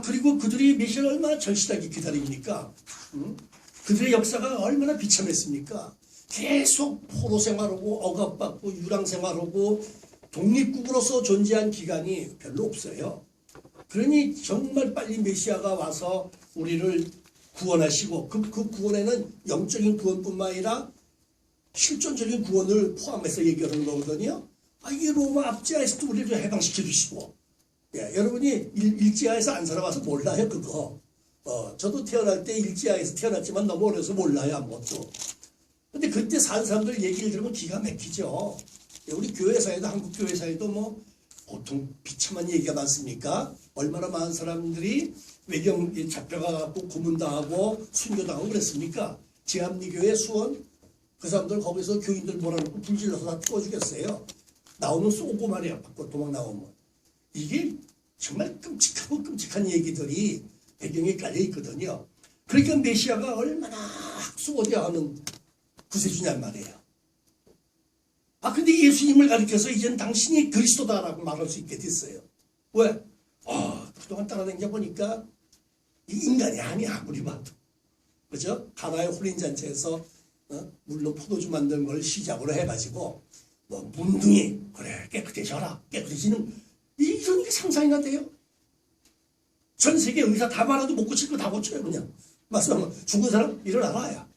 그리고 그들이 메시아를 얼마나 절실하게 기다립니까? 응? 그들의 역사가 얼마나 비참했습니까? 계속 포로 생활하고 억압받고 유랑 생활하고 독립국으로서 존재한 기간이 별로 없어요. 그러니 정말 빨리 메시아가 와서 우리를 구원하시고 그 구원에는 영적인 구원뿐만 아니라 실존적인 구원을 포함해서 얘기하는 거거든요. 이게 로마 압제하에서도 우리를 해방시켜 주시고, 여러분이 일제하에서 안 살아봐서 몰라요 그거. 저도 태어날 때 일제하에서 태어났지만 너무 어려서 몰라요 아무것도. 근데 그때 산 사람들 얘기를 들으면 기가 막히죠. 우리 교회사에도 한국 교회사에도 뭐 보통 비참한 얘기가 많습니까? 얼마나 많은 사람들이 외경 잡혀가고 고문당하고 순교당하고 그랬습니까? 제합리교회 수원 그 사람들 거기서 교인들 몰아넣고 불질러서 다 죽어 죽였어요. 나오면 쏘고 말이야. 밖으로 도망 나오면. 이게 정말 끔찍하고 끔찍한 얘기들이 배경에 깔려 있거든요. 그러니까 메시아가 얼마나 학수고대하는 구세주냔 말이에요. 근데 예수님을 가리켜서 이제는 당신이 그리스도다라고 말할 수 있게 됐어요. 왜? 그동안 따라다녀 보니까 이 인간이 아니야 아무리 봐도. 그죠? 가나의 혼인잔치에서 물로 포도주 만드는 걸 시작으로 해가지고 뭐 문둥이 그래 깨끗해져라 깨끗해지는 이런 게 상상이나 돼요? 전 세계 의사 다 말아도 못 고칠 거 다 고쳐요 그냥. 말씀하면 죽은 사람 일어나라야.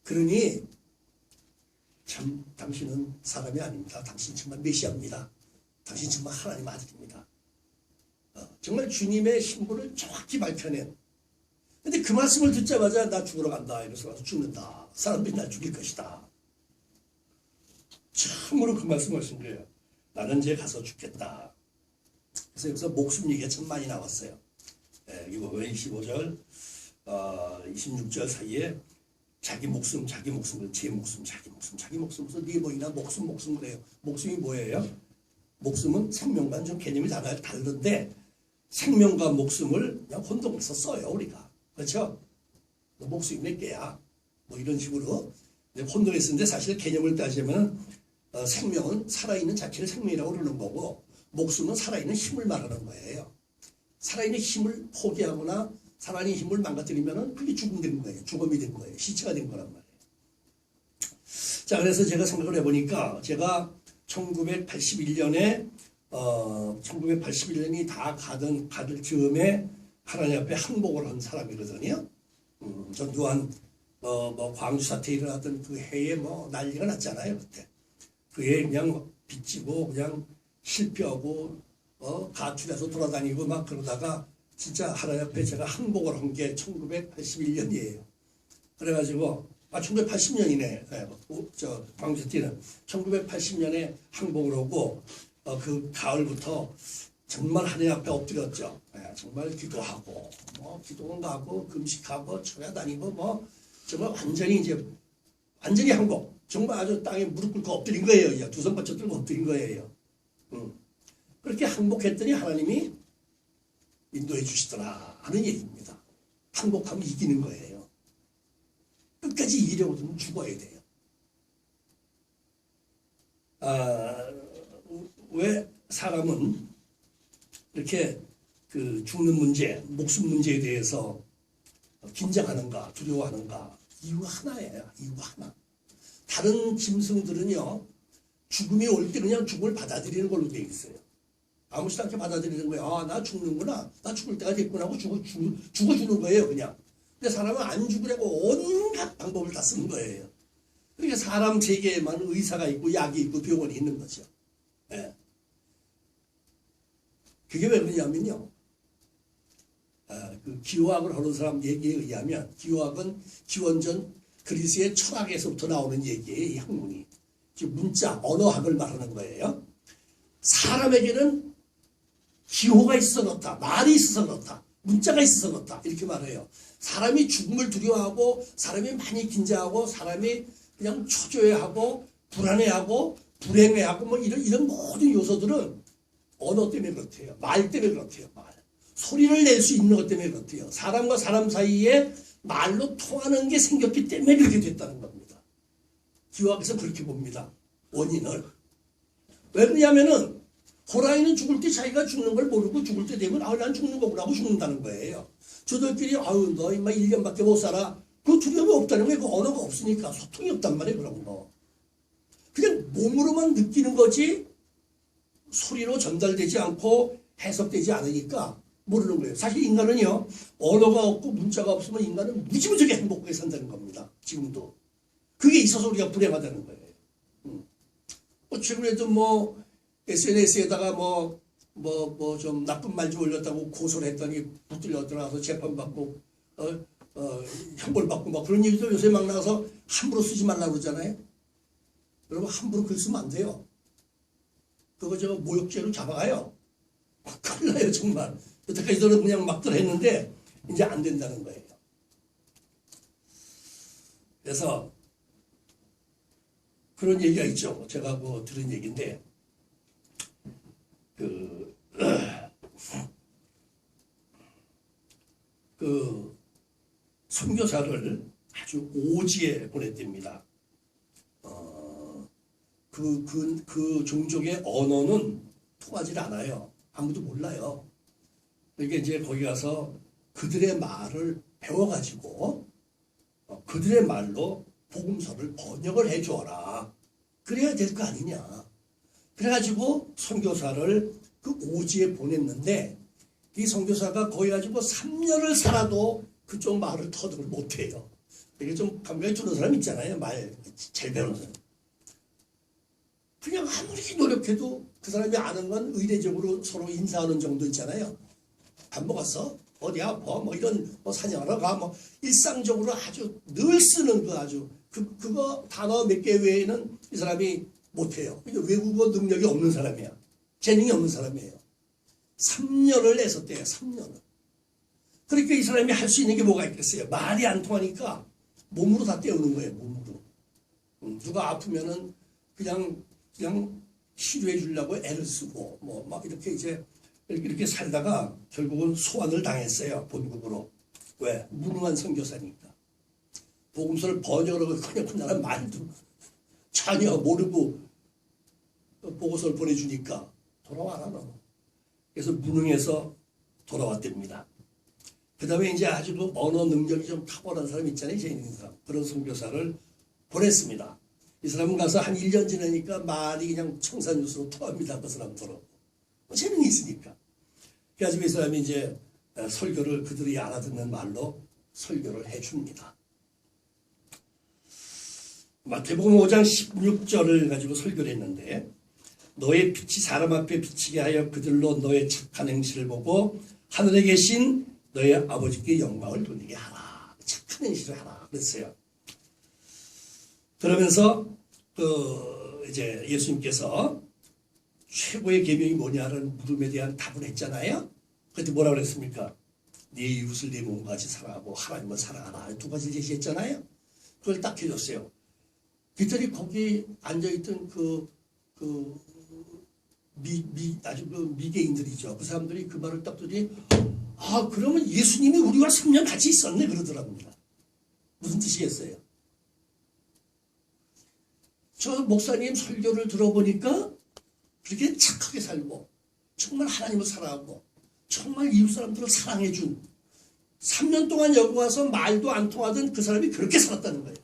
그러니 참 당신은 사람이 아닙니다. 당신 정말 메시아입니다. 당신 정말 하나님 아들입니다. 정말 주님의 신분을 정확히 밝혀낸. 근데 그 말씀을 듣자마자 나 죽으러 간다 이래서 가서 죽는다. 사람들이 날 죽일 것이다. 참으로 그 말씀을 하신 거예요. 나는 이제 가서 죽겠다. 그래서 여기서 목숨 얘기가 참 많이 나왔어요. 이거 25절 26절 사이에 자기 목숨, 제 목숨, 자기 목숨. 그래서 네 뭐이나 목숨 그래요. 목숨이 뭐예요? 목숨은 생명과 좀 개념이 다른데 생명과 목숨을 그냥 혼동해서 써요 우리가. 그렇죠? 너 목숨이 몇 개야? 뭐 이런 식으로 혼동해 쓰는데 사실 개념을 따지면 생명은 살아있는 자체를 생명이라고 그러는 거고 목숨은 살아있는 힘을 말하는 거예요. 살아있는 힘을 포기하거나 살아있는 힘을 망가뜨리면 그게 죽음이 된 거예요. 죽음이 된 거예요. 시체가 된 거란 말이에요. 자, 그래서 제가 생각을 해보니까 제가 1981년에 1981년이 다 가들 즈음에 하나님 앞에 항복을 한 사람이거든요. 전두환 뭐 광주 사태 일어났던 그 해에 뭐 난리가 났잖아요 그때. 그 해에 그냥 빚지고 그냥 실패하고 가출해서 돌아다니고 막 그러다가 진짜 하나님 앞에 제가 항복을 한 게 1981년이에요. 그래가지고 1980년이네. 저 광주 사태는 1980년에 항복을 하고 그 가을부터 정말 하나님 앞에 엎드렸죠. 정말 기도하고 뭐 기도원 가고 금식하고 초야 다니고 뭐 정말 완전히 항복. 정말 아주 땅에 무릎 꿇고 엎드린 거예요. 두 손 받쳐 들고 엎드린 거예요. 그렇게 항복했더니 하나님이 인도해 주시더라 하는 얘기입니다. 항복하면 이기는 거예요. 끝까지 이기려고 하면 죽어야 돼요. 왜 사람은 이렇게 그 죽는 문제, 목숨 문제에 대해서 긴장하는가, 두려워하는가? 이유가 하나예요. 이유가 하나. 다른 짐승들은요, 죽음이 올 때 그냥 죽음을 받아들이는 걸로 되어 있어요. 아무렇지도 않게 받아들이는 거예요. 나 죽는구나. 나 죽을 때가 됐구나 하고 죽어주는 거예요, 그냥. 근데 사람은 안 죽으려고 온갖 방법을 다 쓰는 거예요. 그러니까 사람 세계에만 의사가 있고 약이 있고 병원이 있는 거죠. 그게 왜 그러냐면요. 그 기호학을 하는 사람 얘기에 의하면 기호학은 기원전 그리스의 철학에서부터 나오는 얘기예요. 이 학문이. 문자, 언어학을 말하는 거예요. 사람에게는 기호가 있어서 그렇다. 말이 있어서 그렇다. 문자가 있어서 그렇다. 이렇게 말해요. 사람이 죽음을 두려워하고 사람이 많이 긴장하고 사람이 그냥 초조해하고 불안해하고 불행해하고 뭐 이런 모든 요소들은 언어 때문에 그렇대요. 말 때문에 그렇대요. 말. 소리를 낼 수 있는 것 때문에 그렇대요. 사람과 사람 사이에 말로 통하는 게 생겼기 때문에 그렇게 됐다는 겁니다. 기호학에서 그렇게 봅니다. 원인을. 왜 그러냐면은 호랑이는 죽을 때 자기가 죽는 걸 모르고 죽을 때 되면 난 죽는 거구나 하고 죽는다는 거예요. 저들끼리 아유 너 임마 1년밖에 못 살아. 그 두려움이 없다는 거예요. 그 언어가 없으니까 소통이 없단 말이에요. 그런 거. 그냥 몸으로만 느끼는 거지 소리로 전달되지 않고 해석되지 않으니까 모르는 거예요. 사실 인간은요. 언어가 없고 문자가 없으면 인간은 무지무지하게 행복하게 산다는 겁니다. 지금도. 그게 있어서 우리가 불행하다는 거예요. 최근에도 뭐 SNS에다가 좀 나쁜 말 좀 올렸다고 고소를 했더니 붙들려 들어가서 재판받고 형벌받고 막 그런 얘기도 요새 막 나와서 함부로 쓰지 말라고 그러잖아요. 여러분 함부로 글 쓰면 안 돼요. 그거 저 모욕죄로 잡아가요. 큰일 나요 정말. 여태까지는 그냥 막들 했는데 이제 안 된다는 거예요. 그래서 그런 얘기가 있죠. 제가 뭐 들은 얘기인데 그 선교사를 아주 오지에 보냈답니다. 그 종족의 언어는 통하지 않아요. 아무도 몰라요. 그러니까 이제 거기 가서 그들의 말을 배워가지고 그들의 말로 복음서를 번역을 해줘라. 그래야 될 거 아니냐. 그래가지고 선교사를 그 오지에 보냈는데 이 선교사가 거기 가지고 3년을 살아도 그쪽 말을 터득을 못해요. 이게 좀 감각이 주는 사람 있잖아요. 말 잘 배우는 사람. 그냥 아무리 노력해도 그 사람이 아는 건 의례적으로 서로 인사하는 정도 있잖아요. 밥 먹었어? 어디 아파? 뭐 이런 사냥하러 가? 뭐 일상적으로 아주 늘 쓰는 거 아주 그거 단어 몇 개 외에는 이 사람이 못해요. 그러니까 외국어 능력이 없는 사람이야. 재능이 없는 사람이에요. 3년을 애썼대요. 3년을. 그러니까 이 사람이 할 수 있는 게 뭐가 있겠어요? 말이 안 통하니까 몸으로 다 때우는 거예요. 몸으로. 누가 아프면은 그냥 치료해 주려고 애를 쓰고 뭐 막 이렇게 이제 이렇게 살다가 결국은 소환을 당했어요. 본국으로. 왜? 무능한 선교사니까. 복음서를 번역을 그냥 그 나라 말도 전혀 모르고 보고서를 보내주니까 돌아와라 너. 그래서 무능해서 돌아왔답니다. 그 다음에 이제 아주 그 언어 능력이 좀 탁월한 사람 있잖아요. 재밌는 사람. 그런 선교사를 보냈습니다. 이 사람은 가서 한 1년 지나니까 말이 그냥 청산유수로 토합니다. 그 사람처럼. 재능이 있으니까. 그래가지고 이 사람이 이제 설교를 그들이 알아듣는 말로 설교를 해줍니다. 마태복음 5장 16절을 가지고 설교를 했는데 너의 빛이 사람 앞에 비치게 하여 그들로 너의 착한 행실을 보고 하늘에 계신 너의 아버지께 영광을 돌리게 하라. 착한 행실을 하라. 그랬어요. 그러면서 이제 예수님께서 최고의 계명이 뭐냐는 물음에 대한 답을 했잖아요. 그때 뭐라고 그랬습니까? 네 이웃을 네 몸과 같이 사랑하고 하나님을 사랑하라. 두 가지를 제시했잖아요. 그걸 딱 해줬어요. 그들이 거기 앉아있던 아주 미개인들이죠. 그 사람들이 그 말을 딱 듣더니 그러면 예수님이 우리와 3년 같이 있었네 그러더랍니다. 무슨 뜻이겠어요? 저 목사님 설교를 들어보니까 그렇게 착하게 살고 정말 하나님을 사랑하고 정말 이웃 사람들을 사랑해준 3년 동안 여기 와서 말도 안 통하던 그 사람이 그렇게 살았다는 거예요.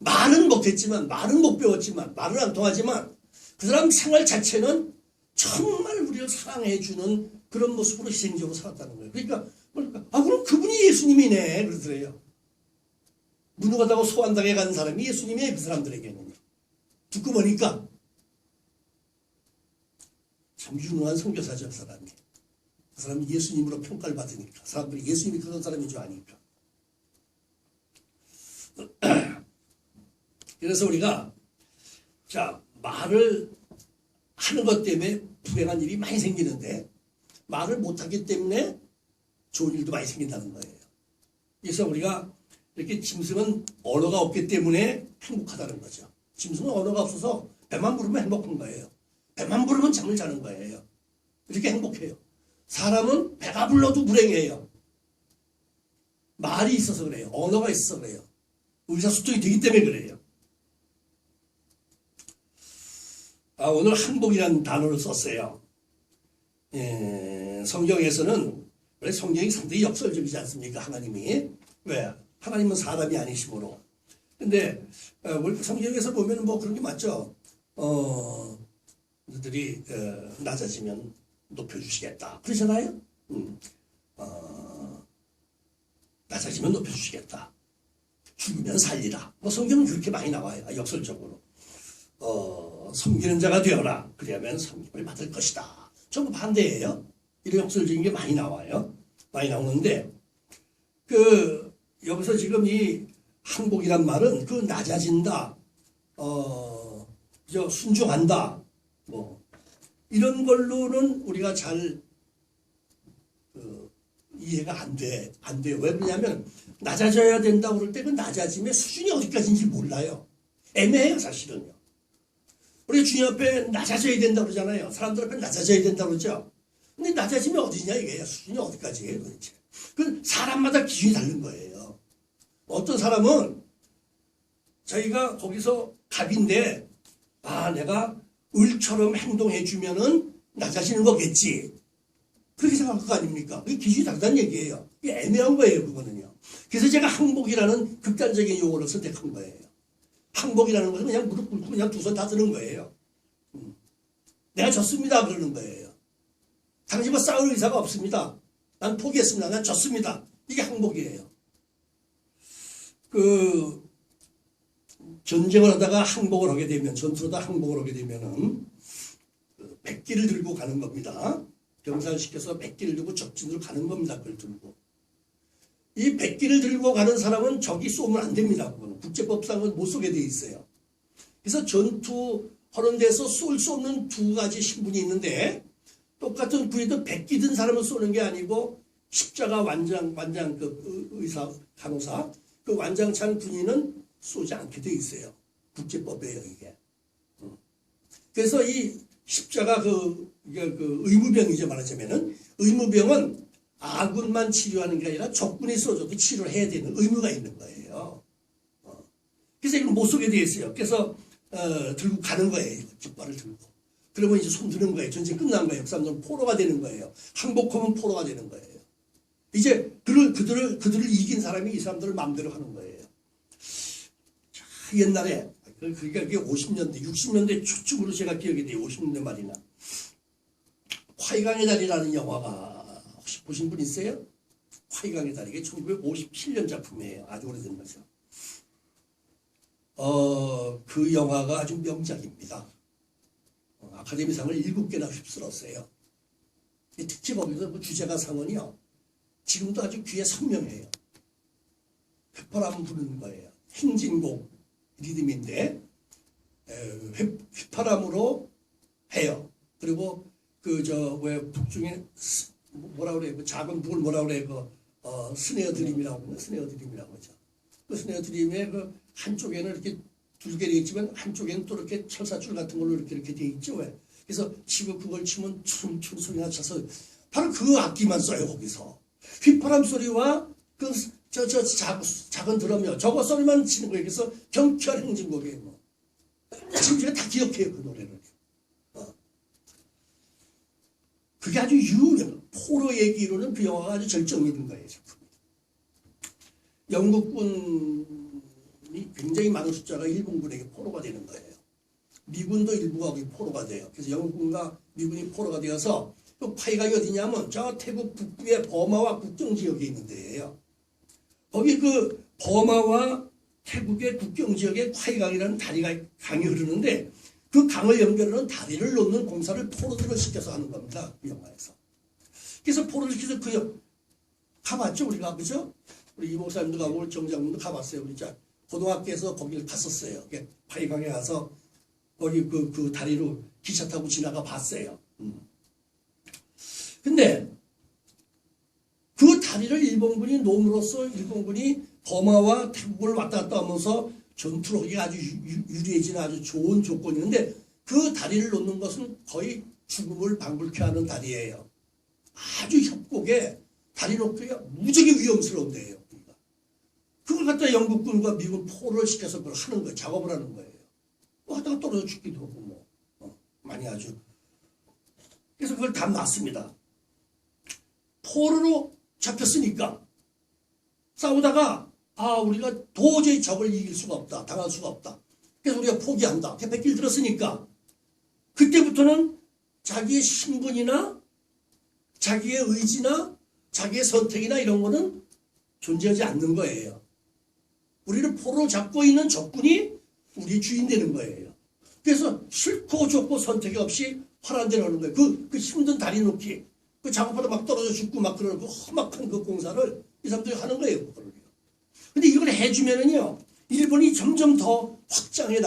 말은 못했지만 말은 못 배웠지만 말은 안 통하지만 그 사람 생활 자체는 정말 우리를 사랑해주는 그런 모습으로 희생적으로 살았다는 거예요. 그러니까 그럼 그분이 예수님이네 그러더래요. 무능하다고 소환당해 간 사람이 예수님이에요. 그 사람들에게는. 듣고 보니까 참 유능한 선교사죠. 그 사람이. 그 사람이 예수님으로 평가를 받으니까 사람들이 예수님이 그런 사람인 줄 아니까. 그래서 우리가 말을 하는 것 때문에 불행한 일이 많이 생기는데 말을 못하기 때문에 좋은 일도 많이 생긴다는 거예요. 그래서 우리가 이렇게 짐승은 언어가 없기 때문에 행복하다는 거죠. 짐승은 언어가 없어서 배만 부르면 행복한 거예요. 배만 부르면 잠을 자는 거예요. 이렇게 행복해요. 사람은 배가 불러도 불행해요. 말이 있어서 그래요. 언어가 있어서 그래요. 의사소통이 되기 때문에 그래요. 오늘 항복이라는 단어를 썼어요. 성경에서는 원래 성경이 상당히 역설적이지 않습니까? 하나님이. 왜? 하나님은 사람이 아니시므로. 근데 성경에서 보면 뭐 그런 게 맞죠. 너희들이 낮아지면 높여주시겠다. 그러잖아요. 낮아지면 높여주시겠다. 죽으면 살리라. 뭐 성경은 그렇게 많이 나와요. 역설적으로. 섬기는 자가 되어라. 그래야만 섬김을 받을 것이다. 전부 반대예요. 이런 역설적인 게 많이 나와요. 많이 나오는데 여기서 지금 이 항복이란 말은 낮아진다, 순종한다, 뭐 이런 걸로는 우리가 잘 이해가 안 돼요. 왜 그러냐면 낮아져야 된다고 그럴 때 그 낮아짐의 수준이 어디까지인지 몰라요. 애매해요, 사실은요. 우리가 주님 앞에 낮아져야 된다고 그러잖아요. 사람들 앞에 낮아져야 된다고 그러죠. 근데 낮아지면 어디냐 이게 수준이 어디까지예요, 도대체. 그 사람마다 기준이 다른 거예요. 어떤 사람은 자기가 거기서 갑인데 내가 을처럼 행동해 주면은 낮아지는 거겠지. 그렇게 생각할 거 아닙니까? 그게 기준이 다르다는 얘기예요. 이게 애매한 거예요, 그거는요. 그래서 제가 항복이라는 극단적인 용어를 선택한 거예요. 항복이라는 것은 그냥 무릎 꿇고 그냥 두 손 다 드는 거예요. 내가 졌습니다. 그러는 거예요. 당신과 싸울 의사가 없습니다. 난 포기했습니다. 난 졌습니다. 이게 항복이에요. 전쟁을 하다가 항복을 하게 되면, 전투로다 항복을 하게 되면은, 백기를 들고 가는 겁니다. 병사시켜서 백기를 들고 적진으로 가는 겁니다. 그걸 들고. 이 백기를 들고 가는 사람은 적이 쏘면 안 됩니다. 그거는. 국제법상은 못 쏘게 돼 있어요. 그래서 전투하는 데서 쏠 수 없는 두 가지 신분이 있는데, 똑같은 부위도 백기 든 사람은 쏘는 게 아니고, 십자가 완장 의사, 간호사, 그 완장찬 군인은 쏘지 않게 돼 있어요. 국제법이에요, 이게. 그래서 이 십자가 의무병이죠, 말하자면은. 의무병은 아군만 치료하는 게 아니라 적군이 쏘줘도 치료를 해야 되는 의무가 있는 거예요. 그래서 이걸 못 쏘게 돼 있어요. 그래서, 들고 가는 거예요. 깃발을 들고. 그러면 이제 손 드는 거예요. 전쟁 끝난 거예요. 그 사람들은 포로가 되는 거예요. 항복하면 포로가 되는 거예요. 이제 그들을 이긴 사람이 이 사람들을 마음대로 하는 거예요. 자, 옛날에 그러니까 그게 50년대, 60년대 초쯤으로 제가 기억이 돼요. 50년대 말이나. 화이강의 달이라는 영화가 혹시 보신 분 있어요? 화이강의 달, 이게 1957년 작품이에요. 아주 오래된 거죠. 그 영화가 아주 명작입니다. 아카데미상을 7개나 휩쓸었어요. 특히 거기서 그 주제가 상은요, 지금도 아주 귀에 선명해요. 휘파람 부르는 거예요. 행진곡 리듬인데 휘파람으로 해요. 그리고 왜 북중에 뭐라 그래, 그 작은 북을 뭐라 그래, 스네어 드림이라고 하죠. 그 스네어 드림의 그 한쪽에는 이렇게 둘게 되어 있지만 한쪽에는 또 이렇게 철사줄 같은 걸로 이렇게 돼 있죠. 왜? 그래서 치고 그걸 치면 춤 소리가 쳐서 바로 그 악기만 써요, 거기서. 휘파람 소리와 작은 드럼이요. 저거 소리만 치는 거예요. 그래서 경쾌한 행진곡이에요. 뭐. 지금 제가 다 기억해요, 그 노래를. 그게 아주 유명. 포로 얘기로는 그 영화가 아주 절정이 있는 거예요, 작품이. 영국군이 굉장히 많은 숫자가 일본군에게 포로가 되는 거예요. 미군도 일부가 포로가 돼요. 그래서 영국군과 미군이 포로가 되어서 그 파이가 어디냐면 저 태국 북부의 버마와 국경 지역에 있는 데예요. 거기 그 버마와 태국의 국경 지역에 파이강이라는 강이 흐르는데 그 강을 연결하는 다리를 놓는 공사를 포로들을 시켜서 하는 겁니다. 그 영화에서. 그래서 포로를 시켜서 가봤죠, 우리가. 그죠? 우리 이 목사님도 가고 우리 정장님도 가봤어요. 우리 고등학교에서 거기를 갔었어요. 파이강에 가서 거기 그 다리로 기차 타고 지나가 봤어요. 근데 그 다리를 일본군이 놓음으로써 일본군이 버마와 태국을 왔다 갔다 하면서 전투로 하기가 아주 유리해지는 아주 좋은 조건이었는데 그 다리를 놓는 것은 거의 죽음을 방불케 하는 다리예요. 아주 협곡에 다리 놓기가 무지하게 위험스러운 데예요. 그걸 갖다 영국군과 미군 포로를 시켜서 그걸 하는 거예요. 작업을 하는 거예요. 하다가 떨어져 죽기도 하고 뭐. 많이 아주. 그래서 그걸 다 놨습니다. 포로로 잡혔으니까 싸우다가 우리가 도저히 적을 이길 수가 없다. 당할 수가 없다. 그래서 우리가 포기한다. 태백길 들었으니까 그때부터는 자기의 신분이나 자기의 의지나 자기의 선택이나 이런 거는 존재하지 않는 거예요. 우리를 포로 잡고 있는 적군이 우리 주인 되는 거예요. 그래서 싫고 좋고 선택이 없이 화란 대로 하는 거예요. 그 힘든 다리 놓기, 그 작업하다 막 떨어져 죽고 막 그러는 그 험악한 그 공사를 이 사람들이 하는 거예요. 근데 이걸 해주면은요, 일본이 점점 더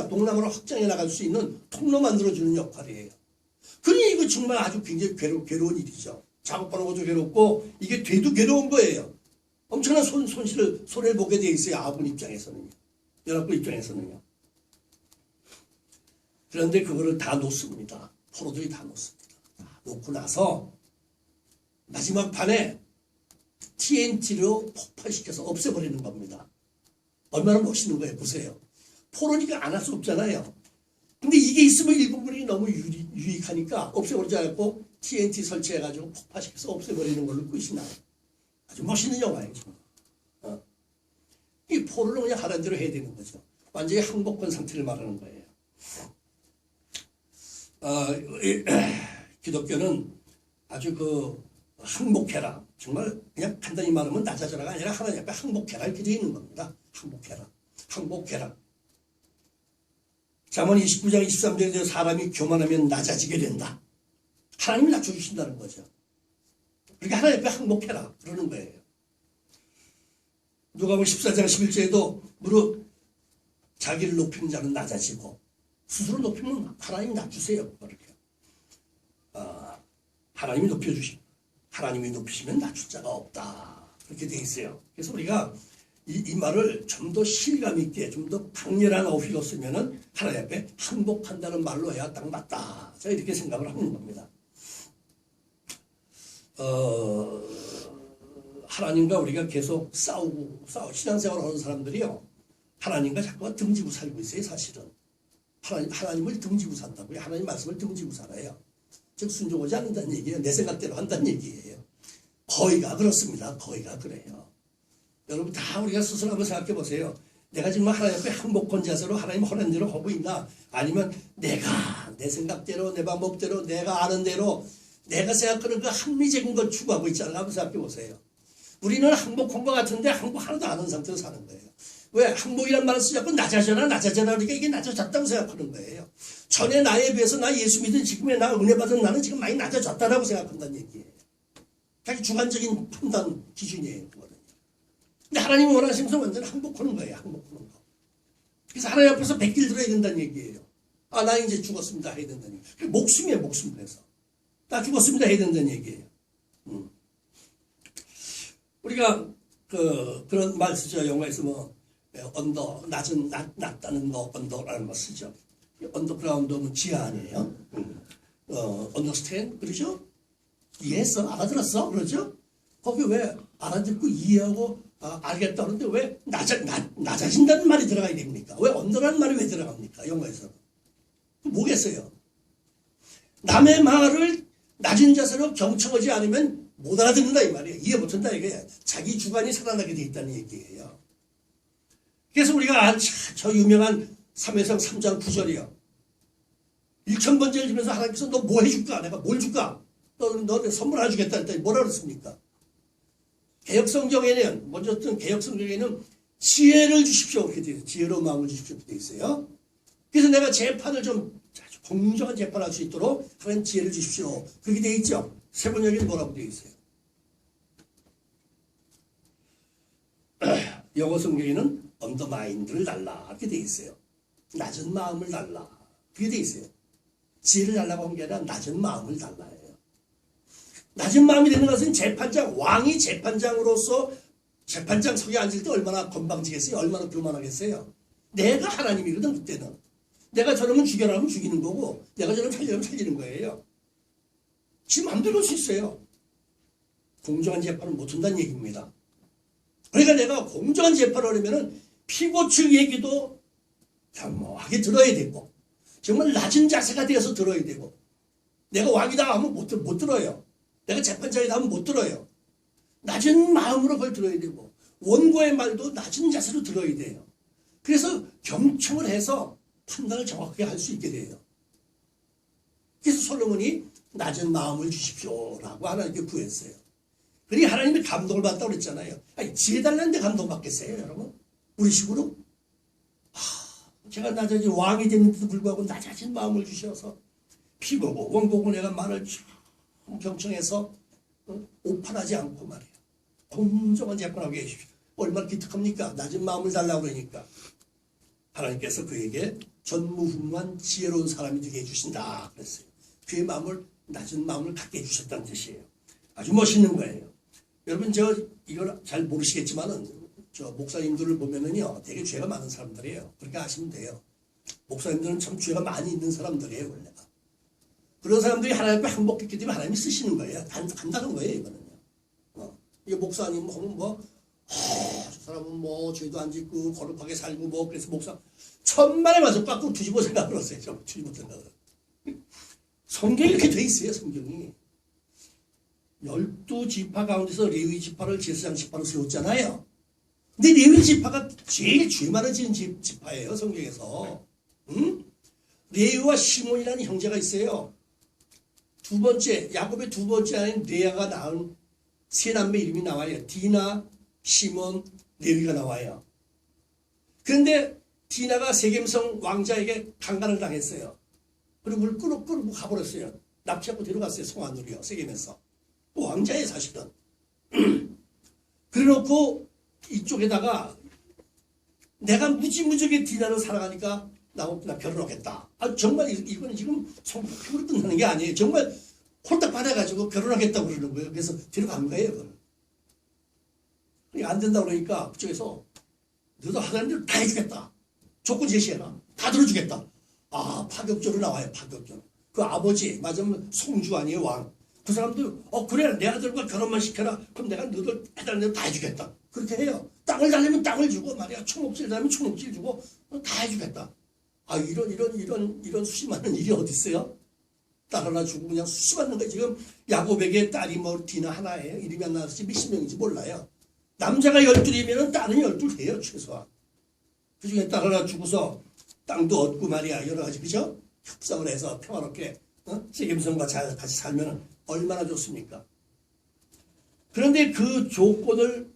동남아로 확장해 나갈 수 있는 통로 만들어주는 역할이에요. 그러니 이거 정말 아주 굉장히 괴로운 일이죠. 작업하는 것도 괴롭고 이게 돼도 괴로운 거예요. 엄청난 손해를 보게 돼 있어요. 아군 입장에서는요. 연합군 입장에서는요. 그런데 그거를 다 놓습니다. 포로들이 다 놓습니다. 다 놓고 나서 마지막 판에 TNT로 폭발시켜서 없애버리는 겁니다. 얼마나 멋있는 거예요. 보세요. 포로니까 안 할 수 없잖아요. 근데 이게 있으면 일본군이 너무 유익하니까 없애버리지 않고 TNT 설치해가지고 폭파시켜서 없애버리는 걸로 끝이 나요. 아주 멋있는 영화예요. 이 포로를 그냥 하라는 대로 해야 되는 거죠. 완전히 항복권 상태를 말하는 거예요. 기독교는 아주 항복해라. 정말 그냥 간단히 말하면 낮아져라가 아니라 하나님 앞에 항복해라 이렇게 되어 있는 겁니다. 항복해라. 잠언 29장 23절에 사람이 교만하면 낮아지게 된다. 하나님이 낮춰주신다는 거죠. 그러니까 하나님 앞에 항복해라 그러는 거예요. 누가복음 14장 11절에도 무릇 자기를 높이는 자는 낮아지고 스스로 높이면 하나님이 낮추세요. 그렇게. 하나님이 높여주시고 하나님이 높이시면 낮출 자가 없다. 그렇게 돼 있어요. 그래서 우리가 이 말을 좀 더 실감 있게 좀 더 강렬한 어휘로 쓰면은 하나님 앞에 항복한다는 말로 해야 딱 맞다. 제가 이렇게 생각을 하는 겁니다. 하나님과 우리가 계속 싸우고 신앙생활을 하는 사람들이요. 하나님과 자꾸만 등지고 살고 있어요. 사실은. 하나님을 등지고 산다고요. 하나님 말씀을 등지고 살아요. 즉 순종하지 않는다는 얘기예요. 내 생각대로 한다는 얘기예요. 거의가 그렇습니다. 거의가 그래요. 여러분 다 우리가 스스로 한번 생각해 보세요. 내가 정말 하나님 앞에 항복권 자세로 하나님 허락한 대로 하고 있나? 아니면 내가 내 생각대로 내 방법대로 내가 아는 대로 내가 생각하는 그 합리적인 걸 추구하고 있잖아. 한번 생각해 보세요. 우리는 항복한 것 같은데 항복 하나도 안 한 상태로 사는 거예요. 왜? 항복이란 말을 쓰자고 낮아져라 그러니까 이게 낮아졌다고 생각하는 거예요. 전에 나에 비해서 나 예수 믿은 지금의 나 은혜 받은 나는 지금 많이 낮아졌다라고 생각한다는 얘기예요. 자기 주관적인 판단 기준이에요. 그거는. 근데 하나님이 원하시는 것은 완전히 항복하는 거예요. 항복하는 거. 그래서 하나님 앞에서 백길 들어야 된다는 얘기예요. 나 이제 죽었습니다 해야 된다는 얘기예요. 목숨이에요. 목숨 그래서. 나 죽었습니다 해야 된다는 얘기예요. 우리가 그런 말 쓰죠. 영화에서 낮다는 거 언더라는 거 쓰죠. 언더그라운드는 지하 아니에요. 언더스탠드 그러죠? 이해했어? 알아들었어? 그러죠? 거기 왜 알아듣고 이해하고 알겠다 그러는데 왜 낮아진다는 말이 들어가야 됩니까? 왜 언더라는 말이 왜 들어갑니까? 영어에서. 뭐겠어요? 남의 말을 낮은 자세로 경청하지 않으면 못 알아듣는다 이 말이에요. 이해 못한다 이게 자기 주관이 살아나게 돼 있다는 얘기예요. 그래서 우리가 저 유명한 3회성 3장 9절이요. 1000번째를 지면서 하나님께서 너 뭐 해줄까? 내가 뭘 줄까? 너 선물 하나 주겠다 했더니 뭐라 그랬습니까? 개혁성경에는 먼저 뜬 개혁성경에는 지혜를 주십시오 이렇게 되어 있어요. 지혜로운 마음을 주십시오 이렇게 되어 있어요. 그래서 내가 재판을 좀 공정한 재판을 할 수 있도록 하나님 지혜를 주십시오. 그렇게 되어 있죠. 세번역에는 뭐라고 되어 있어요? 영어 성경에는 언더마인드를 달라 이렇게 되어 있어요. 낮은 마음을 달라 그렇게 되어 있어요. 지혜를 달라고 한 게 아니라 낮은 마음을 달라요. 낮은 마음이 되는 것은 재판장, 왕이 재판장으로서 재판장석에 앉을 때 얼마나 건방지겠어요? 얼마나 교만하겠어요? 내가 하나님이거든 그때는. 내가 저러면 죽여라 하면 죽이는 거고 내가 저러면 살리라면 살리는 거예요. 지금 마음대로 할 수 있어요. 공정한 재판을 못한다는 얘기입니다. 그러니까 내가 공정한 재판을 하려면 피고 측 얘기도 겸허하게 들어야 되고 정말 낮은 자세가 되어서 들어야 되고, 내가 왕이다 하면 못 들어요. 내가 재판장이다 하면 못 들어요. 낮은 마음으로 그걸 들어야 되고, 원고의 말도 낮은 자세로 들어야 돼요. 그래서 경청을 해서 판단을 정확하게 할 수 있게 돼요. 그래서 솔로몬이 낮은 마음을 주십시오라고 하나님께 구했어요. 그러니 하나님이 감동을 받다고 그랬잖아요. 아니, 지혜 달라는데 감동받겠어요, 여러분? 우리 식으로? 제가 낮아진 왕이 됐는데도 불구하고 낮아진 마음을 주셔서 피보고 원고고 내가 말을 경청해서 오판하지 않고 말이에요. 공정한 재판하게 해주십시오. 얼마나 기특합니까? 낮은 마음을 달라고 그러니까 하나님께서 그에게 전무후무한 지혜로운 사람이 되게 해주신다 그랬어요. 그의 마음을, 낮은 마음을 갖게 해주셨다는 뜻이에요. 아주 멋있는 거예요. 여러분, 이걸 잘 모르시겠지만은 저 목사님들을 보면은요, 되게 죄가 많은 사람들이에요. 그렇게 아시면 돼요. 목사님들은 참 죄가 많이 있는 사람들이에요, 원래가. 그런 사람들이 하나님 앞에 항복했기 때문에 하나님이 쓰시는 거예요. 간다는 거예요, 이거는요. 이게 목사님 하면 저 사람은 죄도 안 짓고 거룩하게 살고 그래서 목사 천만에 맞아 깎고 뒤집어 생각을 했어요. 뒤집어 생각을. 성경이 이렇게 돼 있어요, 성경이. 12지파 가운데서 레위 지파를 제사장 지파로 세웠잖아요. 근데 레위 지파가 제일 죄 많아지는 지파예요, 성경에서. 레위와 시몬이라는 형제가 있어요. 두 번째, 야곱의 두 번째 아닌 레아가 낳은 세 남매 이름이 나와요. 디나, 시몬, 레위가 나와요. 그런데 디나가 세겜성 왕자에게 강간을 당했어요. 그리고 그걸 끌고 가버렸어요. 납치하고 데려갔어요, 성 안으로요, 세겜에서. 왕자의 사실은. 그래놓고 이쪽에다가 내가 무지무지하게 디나를 사랑하니까 나 결혼하겠다. 정말 이건 지금 성격으로 끝나는 게 아니에요. 정말 홀딱 받아가지고 결혼하겠다고 그러는 거예요. 그래서 데려간 거예요, 그걸. 안 된다고 그러니까 그쪽에서 너도 하라는 대로 다 해주겠다. 조건 제시해라. 다 들어주겠다. 파격적으로 나와요, 파격적으로. 그 아버지, 맞으면 송주 아니에요, 왕. 그 사람도 그래, 내 아들과 결혼만 시켜라. 그럼 내가 너들 해달라는 대로 다 해주겠다. 그렇게 해요. 땅을 달라면 땅을 주고 말이야. 초목질 달라면 초목질 주고 다 해주겠다. 이런 수시 많은 일이 어디 있어요? 딸 하나 주고 그냥 수시 받는 거예요. 지금 야곱에게 딸이 디나 하나예요. 이름이 안 나왔지 몇십 명인지 몰라요. 남자가 12이면 딸은 12해요, 최소한. 그 중에 딸 하나 주고서 땅도 얻고 말이야. 여러 가지, 그죠? 협상을 해서 평화롭게, 세겜성과 같이 살면 얼마나 좋습니까? 그런데 그 조건을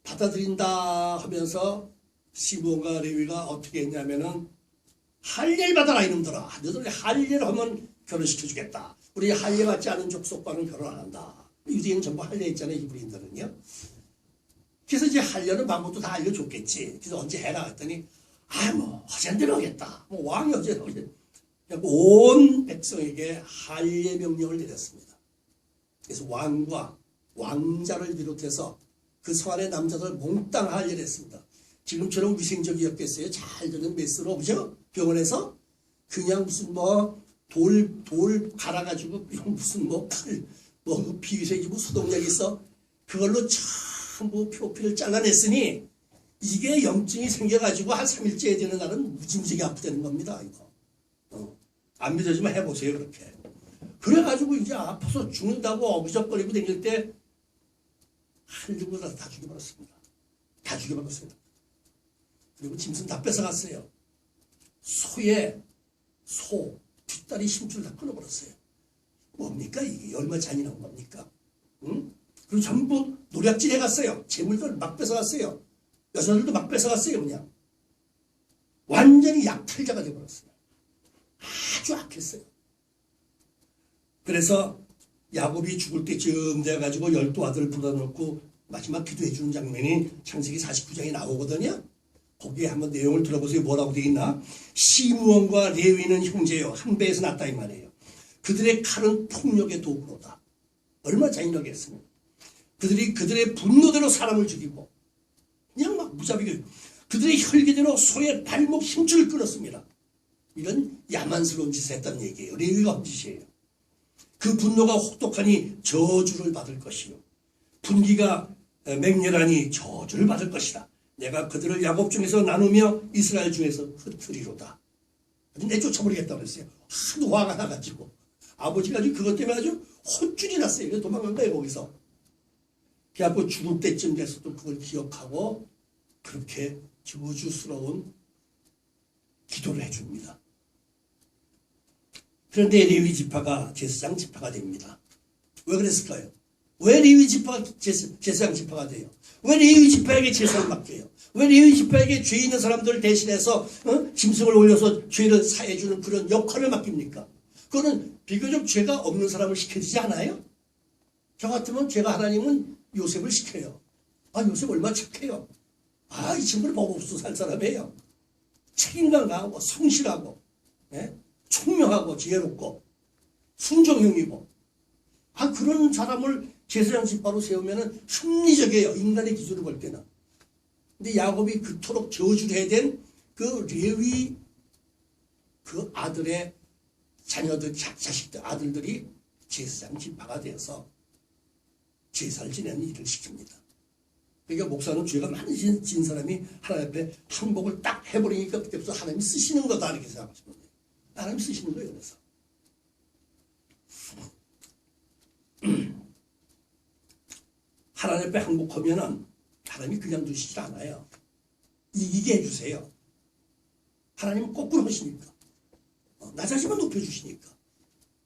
받아들인다 하면서 시몬과 레위가 어떻게 했냐면은 할례를 받아라, 이놈들아. 너들 할례를 하면 결혼시켜주겠다. 우리 할례 받지 않은 족속과는 결혼 안 한다. 유대인 전부 할례 있잖아요, 히브리인들은요. 그래서 이제 하려는 방법도 다 알려줬겠지. 그래서 언제 해라 했더니 허전대로 하겠다. 왕이 어제 온 백성에게 할례 명령을 내렸습니다. 그래서 왕과 왕자를 비롯해서 그 성 안의 남자들 몽땅 할례를 했습니다. 지금처럼 위생적이었겠어요? 잘 되는 메스로, 그죠? 병원에서 그냥 무슨 돌 갈아가지고 무슨 칼, 비위생이고 수동약이 있어. 그걸로 전부 표피를 잘라냈으니 이게 염증이 생겨가지고 한 3일째 해야 되는 날은 무지무지하게 아프다는 겁니다, 이거. 안 믿어지면 해보세요, 그렇게. 그래가지고 이제 아파서 죽는다고 어기적거리고 다닐 때 한죽을 다 죽여버렸습니다. 다 죽여버렸어요. 그리고 짐승 다 뺏어갔어요. 소 뒷다리 심줄 다 끊어버렸어요. 뭡니까 이게? 얼마나 잔인한 겁니까? 응? 그리고 전부 노략질 해갔어요. 재물들 막 뺏어갔어요. 여자들도 막 뺏어갔어요. 그냥 완전히 약탈자가 되어버렸어요. 아주 악했어요. 그래서 야곱이 죽을 때쯤 돼가지고 12아들을 불러놓고 마지막 기도해 주는 장면이 창세기 49장에 나오거든요. 거기에 한번 내용을 들어보세요. 뭐라고 되어 있나? 시므온과 레위는 형제요, 한 배에서 났다 이 말이에요. 그들의 칼은 폭력의 도구로다. 얼마나 잔인하게 했습니까? 그들의 분노대로 사람을 죽이고 그냥 막 무자비게 그들의 혈기대로 소의 발목 힘줄을 끊었습니다. 이런 야만스러운 짓을 했다는 얘기예요. 레위가 한 짓이에요. 그 분노가 혹독하니 저주를 받을 것이요, 분기가 맹렬하니 저주를 받을 것이다. 내가 그들을 야곱 중에서 나누며 이스라엘 중에서 흩으리로다. 내쫓아버리겠다고 그랬어요. 하도 화가 나가지고. 아버지가 아주 그것 때문에 아주 혼쭐이 났어요. 그래서 도망간 거예요, 거기서. 그래갖고 죽을 때쯤 돼서도 그걸 기억하고 그렇게 저주스러운 기도를 해줍니다. 그런데 레위 지파가 제사장 지파가 됩니다. 왜 그랬을까요? 왜 레위 지파가 제사장 지파가 돼요? 왜 레위 지파에게 제사를 맡겨요? 왜 레위 지파에게 죄 있는 사람들을 대신해서 짐승을 올려서 죄를 사해주는 그런 역할을 맡깁니까? 그거는 비교적 죄가 없는 사람을 시켜주지 않아요? 저 같으면 제가 하나님은 요셉을 시켜요. 아, 요셉 얼마나 착해요. 아, 이 친구는 법 없어 살 사람이에요. 책임감 강하고 성실하고, 예? 총명하고 지혜롭고 순종형이고, 아, 그런 사람을 제사장 지파로 세우면은 합리적이에요. 인간의 기준을 볼 때는. 근데 야곱이 그토록 저주를 해야 된 그 레위 그 아들의 자녀들, 자식들, 아들들이 제사장 지파가 되어서 제사를 지내는 일을 시킵니다. 그러니까 목사는 죄가 많이 진 사람이 하나님 앞에 항복을 딱 해버리니까 그때부터 하나님이 쓰시는 거다 이렇게 생각하시면 돼요. 하나님이 쓰시는 거예요. 그래서 하나님 앞에 항복하면은 하나님이 그냥 두시지 않아요. 이기게 해주세요. 하나님은 거꾸로 하시니까. 낮아지면 높여주시니까.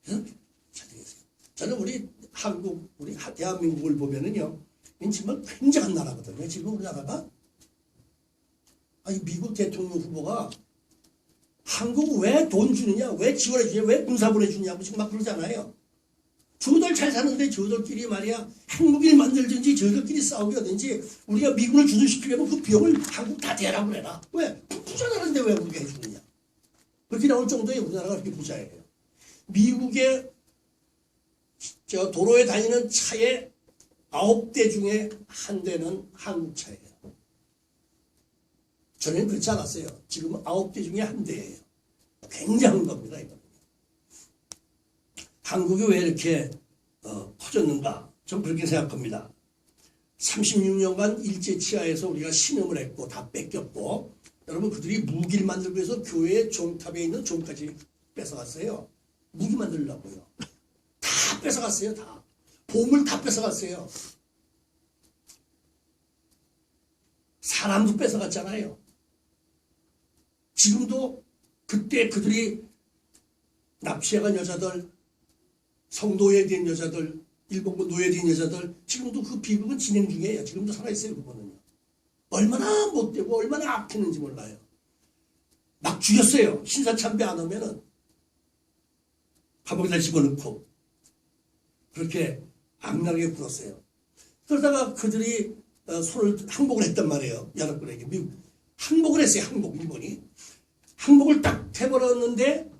그래서 잘 되겠어요. 저는 우리 한국, 우리 대한민국을 보면은요, 정말 굉장한 나라거든요. 지금 우리나라가. 아니, 미국 대통령 후보가 한국 왜 돈 주느냐, 왜 지원해 주냐, 왜 군사 보내주냐고 지금 막 그러잖아요. 저들 잘 사는데 저들끼리 말이야 핵무기를 만들든지 저들끼리 싸우게 하든지 우리가 미군을 주둔시키려면 그 비용을 한국 다 대라고 그래라. 왜? 부자 나라인데 왜 우리가 해주느냐. 그렇게 나올 정도의 우리나라가 그렇게 부자예요. 미국의 저 도로에 다니는 차의 9대 중에 한 대는 한국 차예요. 전에는 그렇지 않았어요. 지금은 9대 중에 한 대예요. 굉장한 겁니다. 이거. 한국이 왜 이렇게 커졌는가? 전 그렇게 생각합니다. 36년간 일제치하에서 우리가 신음을 했고 다 뺏겼고, 여러분 그들이 무기를 만들기 위해서 교회 종탑에 있는 종까지 뺏어갔어요. 무기 만들려고요. 다 뺏어갔어요. 다. 보물 다 뺏어갔어요. 사람도 뺏어갔잖아요. 지금도 그때 그들이 납치해간 여자들, 성노예 된 여자들, 일본군 노예된 여자들, 지금도 그 비극은 진행 중이에요. 지금도 살아있어요. 그거는요. 얼마나 못되고 얼마나 악했는지 몰라요. 막 죽였어요. 신사참배 안 하면은 감옥에다 집어넣고 그렇게 악랄하게 굴었어요. 그러다가 그들이 손을 항복을 했단 말이에요. 연합군에게. 항복을 했어요. 항복, 일본이. 항복을 딱 해버렸는데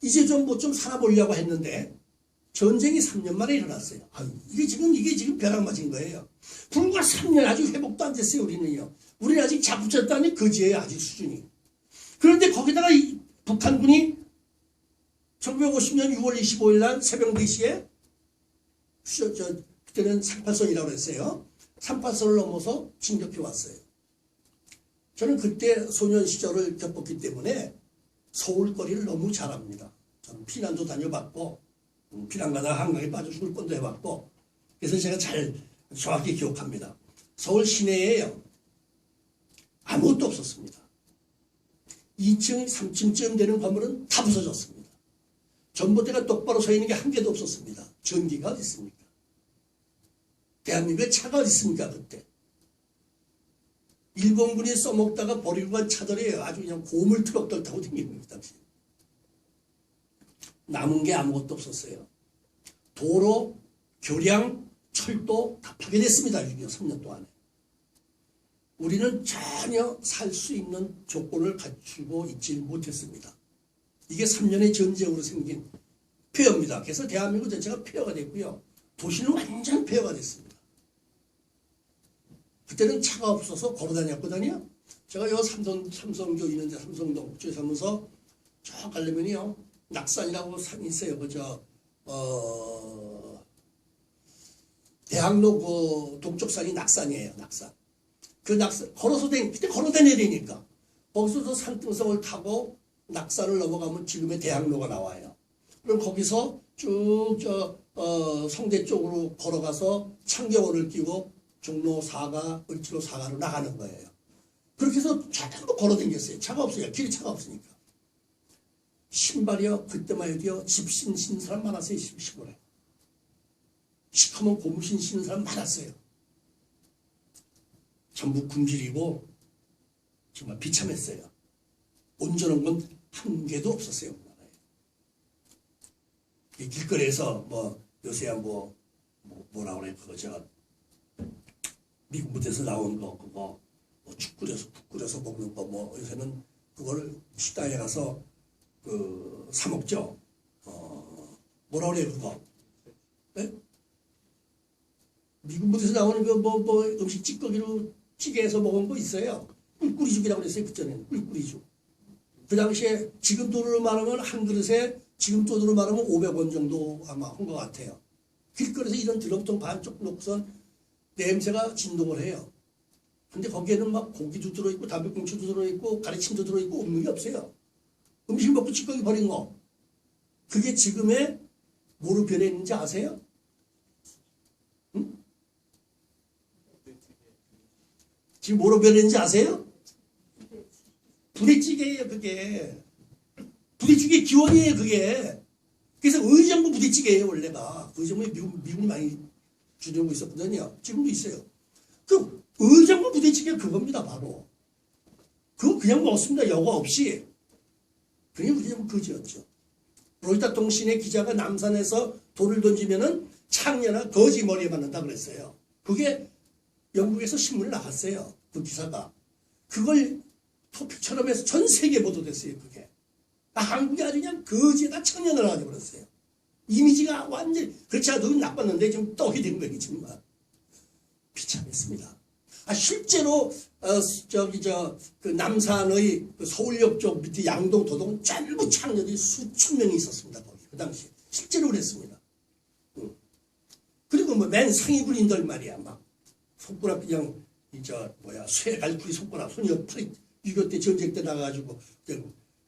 이제 좀 뭐 좀 살아보려고 했는데 전쟁이 3년 만에 일어났어요. 이게 지금 벼락 맞은 거예요. 불과 3년 아직 회복도 안 됐어요. 우리는요. 우리는 아직 잡붙였다니 거지예요. 아직 수준이. 그런데 거기다가 북한군이 1950년 6월 25일 날 새벽 4시에 그때는 38선이라고 했어요. 38선을 넘어서 진격해 왔어요. 저는 그때 소년 시절을 겪었기 때문에 서울 거리를 너무 잘 압니다. 저는 피난도 다녀봤고 피난 가다가 한강에 빠져 죽을 뻔도 해봤고, 그래서 제가 정확히 기억합니다. 서울 시내에요. 아무것도 없었습니다. 2층, 3층쯤 되는 건물은 다 부서졌습니다. 전봇대가 똑바로 서 있는 게 한 개도 없었습니다. 전기가 어디 있습니까? 대한민국에 차가 어디 있습니까, 그때? 일본군이 써먹다가 버리고 간 차들이 아주 그냥 고물 트럭들 타고 다닙니다, 당시. 남은 게 아무것도 없었어요. 도로, 교량, 철도 다 파괴됐습니다. 6.25 3년 동안에. 우리는 전혀 살 수 있는 조건을 갖추고 있지 못했습니다. 이게 3년의 전쟁으로 생긴 폐허입니다. 그래서 대한민국 전체가 폐허가 됐고요. 도시는 완전 폐허가 됐습니다. 그때는 차가 없어서 걸어 다녔거든요. 제가 요 삼성교 있는데 삼성동 쪽에 사면서 저 가려면요. 낙산이라고 산이 있어요. 대학로 그 동쪽 산이 낙산이에요. 낙산. 그 낙산, 그때 걸어 다녀야 되니까. 거기서도 산등성을 타고 낙산을 넘어가면 지금의 대학로가 나와요. 그럼 거기서 쭉 성대 쪽으로 걸어가서 창경호를 끼고 종로 4가, 을지로 4가로 나가는 거예요. 그렇게 해서 전부 걸어다녔어요. 차가 없어요. 길이 차가 없으니까. 신발이요. 그때만 해도요. 집신 신는 사람 많았어요. 시골에. 시커먼 고무신 신는 사람 많았어요. 전부 굶주리고 정말 비참했어요. 온전한 건 한 개도 없었어요. 우리나라에. 길거리에서 요새야 뭐라 그래 그거죠. 미국 무대에서 나온 거 그거 죽 끓여서 먹는 거 요새는 그거를 식당에 가서 사 먹죠. 뭐라 그래 그거. 네? 미국 무대에서 나오는 그 음식 찌꺼기로 찌개해서 먹은 거 있어요. 꿀꿀이죽이라고 그랬어요. 그전에는 꿀꿀이죽. 그 당시에 지금 돈으로 말하면 한 그릇에 지금 돈으로 말하면 500원 정도 아마 한 것 같아요. 길거리에서 이런 드럼통 반쪽 놓고선 냄새가 진동을 해요. 근데 거기에는 막 고기도 들어있고 담배꽁초도 들어있고 가래침도 들어있고 없는 게 없어요. 음식 먹고 찌꺼기 버린 거. 그게 지금의 뭐로 변했는지 아세요? 응? 지금 뭐로 변했는지 아세요? 부대찌개예요, 그게. 부대찌개 기원이에요, 그게. 그래서 의정부 부대찌개예요, 원래가. 의정부에 미국이 많이 주려고 있었거든요. 지금도 있어요. 그 의정부 부대찌개 그겁니다, 바로. 그거 그냥 먹었습니다, 여과 없이. 그냥 의정부 거지였죠. 로이터 통신의 기자가 남산에서 돌을 던지면은 창녀나 거지 머리에 맞는다 그랬어요. 그게 영국에서 신문에 나갔어요. 그 기사가. 그걸 토픽처럼 해서 전 세계에 보도됐어요. 그게. 한국이 아주 그냥 거지에다 청년을 하게 버렸어요. 이미지가 완전히 그렇지 않아도 나빴는데 지금 떡이 된 거예요. 정말. 비참했습니다. 실제로 그 남산의 그 서울역 쪽 밑에 양동 도동 전부 창녀들이 수천 명이 있었습니다. 거기 그 당시에 실제로 그랬습니다. 그리고 맨 상위 군인들 말이야 막 손가락 그냥 쇠갈구리 손가락 손이 6.25 때 전쟁 때 나가가지고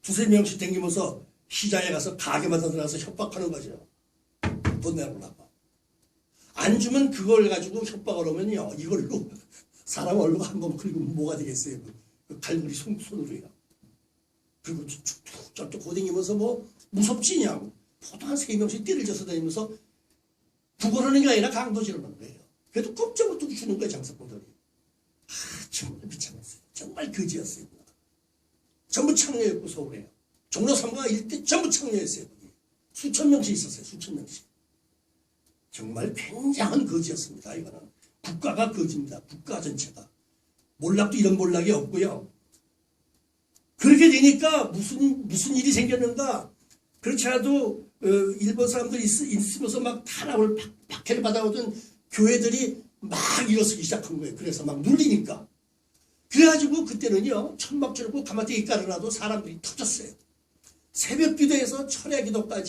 두세 명씩 댕기면서 시장에 가서 가게마다 들어가서 협박하는 거죠. 돈 내놓으라고. 안 주면 그걸 가지고 협박을 하면요. 이걸로 사람 얼굴 한번 긁으면 뭐가 되겠어요. 그 갈고리 손으로요. 그리고 쭉 고댕기면서 무섭지 그냥. 보통 한 3명씩 띠를 져서 다니면서 구걸하는 게 아니라 강도 지르는 거예요. 그래도 꼼짝을 뚝 주는 거예요. 장사꾼들이. 정말 비참했어요. 정말 거지였어요. 전부 창녀였고 서울에요. 종로 3가 일대 전부 창녀였어요. 거기. 수천 명씩 있었어요. 수천 명씩. 정말 굉장한 거지였습니다. 이거는. 국가가 거지입니다. 국가 전체가. 몰락도 이런 몰락이 없고요. 그렇게 되니까 무슨 일이 생겼는가. 그렇지 않아도 일본 사람들이 있으면서 막 탄압을 박해를 받아오던 교회들이 막 일어서기 시작한 거예요. 그래서 막 눌리니까. 그래가지고 그때는요. 천막 쳐놓고 가마떼기 깔아놔도 사람들이 터졌어요. 새벽 기도에서 철야 기도까지